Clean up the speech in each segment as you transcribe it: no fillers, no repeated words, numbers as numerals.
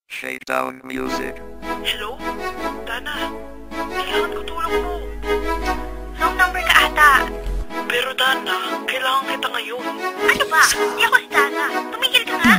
Shakedown Music. Hello? Dana, kailangan ko tulong mo. Wrong number ka ata. Pero Dana, kailangan kita ngayon. Ano ba? Di ako si Dana. Tumigil ka nga.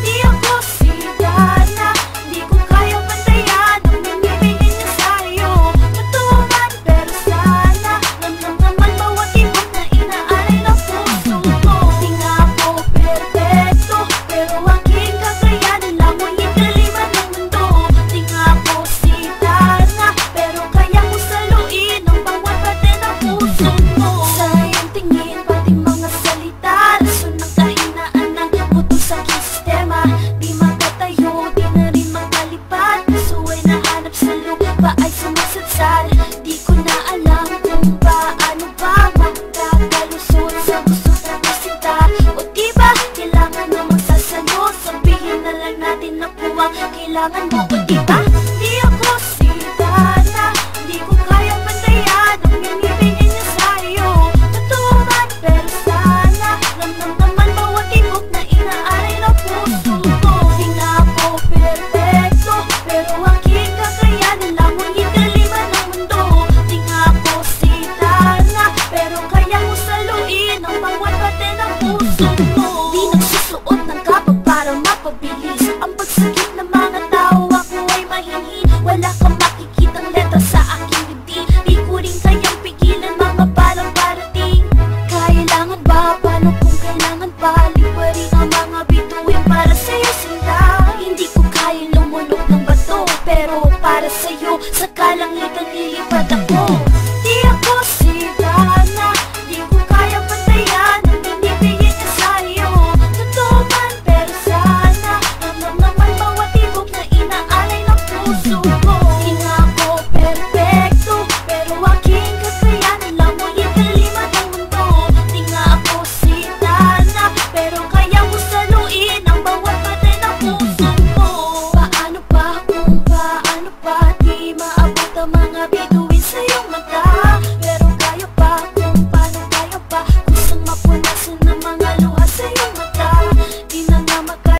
Di ako si Dana, di ko kayang pantayan ang binibigay niya sa'yo. Totoo man pero sana ramdam bawat ibig na inaalay ng puso ko. Di nga ako perfecto, pero aking kakayanan lang mo ikaliman ng mundo. Di nga ako si Dana, pero kaya ko saluin ang bawat parte ng puso mo. Sa iyong tingin, pati mga salita, rason ng kahinaan ng buto sa aking sistema. Di magkatayo, di na rin magkalipad. Puso ay nahanap sa lupa ay sumasadsad. Di ko na alam kung paano ba magkakalusot sa gusto na kasinta. O diba, kailangan na magsasalo. Sabihin na lang natin na puwang kailangan mo. O diba, di ako si Dana, di ko kayang pantayan ang binibigay niya sa'yo. Totoo man pero sana ramdam naman bawat ibig na inaalay ng puso ko. Di nga ako perfecto, pero aking kakayanan lang mo ikaliman ng mundo. Di nga ako si Dana, pero kaya ko saluin ang bawat parte ng puso mo. Di nagsusuot ng kapag para mapabilis ang pagsakit ng mga tao. Ako ay mahinhin, wala kang makikitang letra sa aking dibdib. Di ko rin kayang pigilan mga balang parating. Kailangan ba? Paano kung kailangan pa? Liwaring ang mga bituin para sa'yo sila. Hindi ko kaya lumunok ng bato, pero para sa'yo sa kalangitan lilipad ako.